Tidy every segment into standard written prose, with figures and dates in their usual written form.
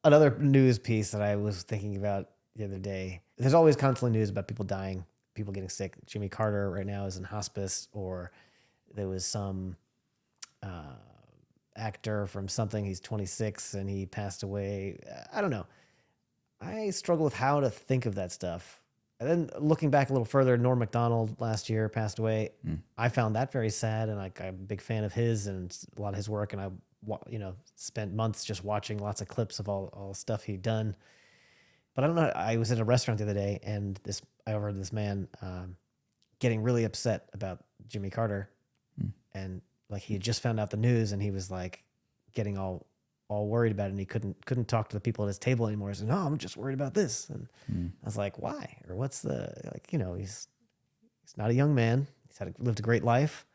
Another news piece that I was thinking about the other day. There's always constantly news about people dying, people getting sick. Jimmy Carter right now is in hospice, or there was some actor from something. He's 26 and he passed away. I don't know. I struggle with how to think of that stuff. And then looking back a little further, Norm Macdonald last year passed away. I found that very sad, and like I'm a big fan of his and a lot of his work. And I, spent months just watching lots of clips of all the stuff he'd done. But I don't know. I was at a restaurant the other day, and I overheard this man getting really upset about Jimmy Carter, and like he had just found out the news, and he was like getting all worried about it, and he couldn't talk to the people at his table anymore. He said, "No, I'm just worried about this." And I was like, "Why? Or what's the He's not a young man. He's lived a great life,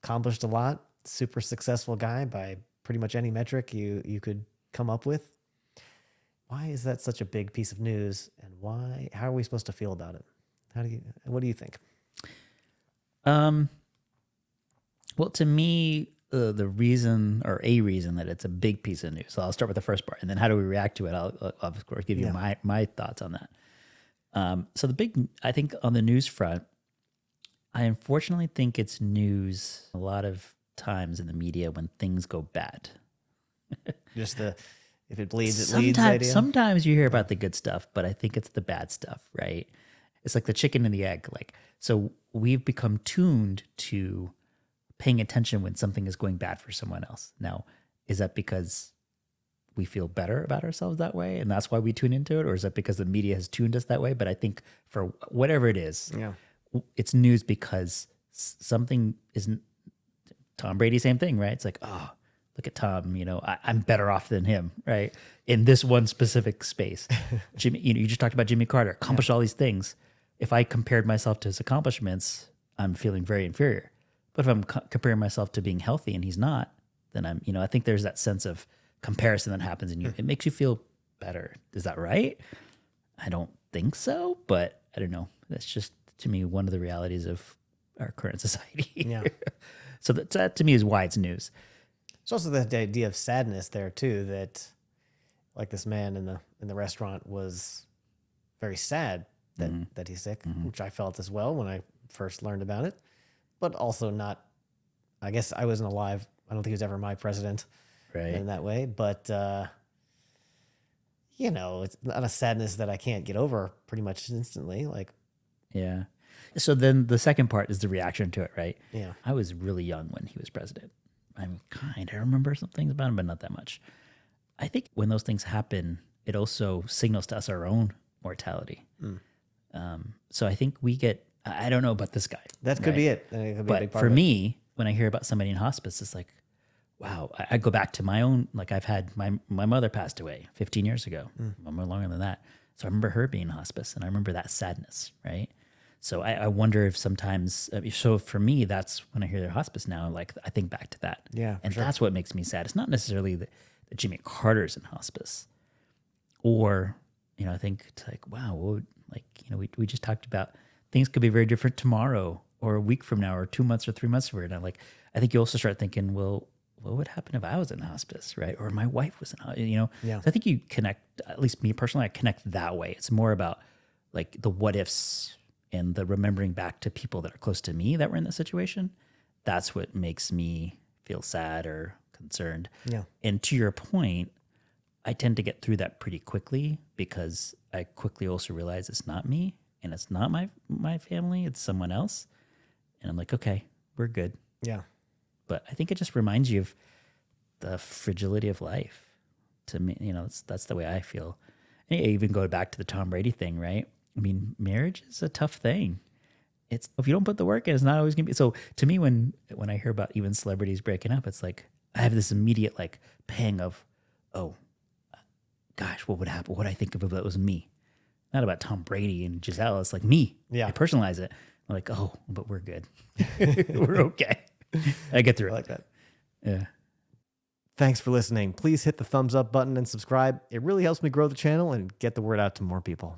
accomplished a lot, super successful guy by pretty much any metric you could come up with. Why is that such a big piece of news, and how are we supposed to feel about it? What do you think?" Well, to me, the reason or a reason that it's a big piece of news. So I'll start with the first part, and then how do we react to it? I'll of course give you my thoughts on that. So I think on the news front, I unfortunately think it's news a lot of times in the media when things go bad. Just if it bleeds, it leads idea. Sometimes you hear about the good stuff, but I think it's the bad stuff, right? It's like the chicken and the egg. So we've become tuned to paying attention when something is going bad for someone else. Now, is that because we feel better about ourselves that way, and that's why we tune into it? Or is that because the media has tuned us that way? But I think for whatever it is, it's news because something isn't. Tom Brady, same thing, right? It's like, oh, look at Tom, I'm better off than him, right? In this one specific space. Jimmy, you just talked about Jimmy Carter, accomplished all these things. If I compared myself to his accomplishments, I'm feeling very inferior. But if I'm comparing myself to being healthy and he's not, then I think there's that sense of comparison that happens in you. It makes you feel better. Is that right? I don't think so, but I don't know. That's just, to me, one of the realities of our current society. Yeah. So that to me is why it's news. There's also the idea of sadness there too, that like this man in the restaurant was very sad that he's sick, which I felt as well when I first learned about it. But also not, I guess I wasn't alive. I don't think he was ever my president in that way. But, it's not a sadness that I can't get over pretty much instantly. Yeah. So then the second part is the reaction to it, right? Yeah. I was really young when he was president. I remember some things about him, but not that much. I think when those things happen, it also signals to us our own mortality. So I think we get, I don't know about this guy. That could be it. It could be a big part for of it. me, when I hear about somebody in hospice, it's like, wow, I go back to my own, I've had my mother passed away 15 years ago, more longer than that. So I remember her being in hospice, and I remember that sadness, right? So I wonder if sometimes, so for me, that's when I hear their hospice now, I think back to that. Yeah, and that's what makes me sad. It's not necessarily that Jimmy Carter's in hospice, or, I think it's like, wow, we just talked about things could be very different tomorrow or a week from now or 2 months or 3 months from now. I think you also start thinking, well, what would happen if I was in hospice, right? Or my wife was in hospice, Yeah. So I think you connect, at least me personally, I connect that way. It's more about the what ifs and the remembering back to people that are close to me that were in that situation. That's what makes me feel sad or concerned. Yeah. And to your point, I tend to get through that pretty quickly because I quickly also realize it's not me and it's not my family, it's someone else. And I'm like, okay, we're good. Yeah. But I think it just reminds you of the fragility of life. To me, that's the way I feel. And I even go back to the Tom Brady thing, right? I mean, marriage is a tough thing. It's, if you don't put the work in, it's not always gonna be. So to me, when I hear about even celebrities breaking up, it's like I have this immediate pang of, oh, gosh, what would happen? What would I think if it was me? Not about Tom Brady and Giselle. It's like me. Yeah. I personalize it. I'm like, oh, but we're good. We're okay. I get through it. I like that. Yeah. Thanks for listening. Please hit the thumbs up button and subscribe. It really helps me grow the channel and get the word out to more people.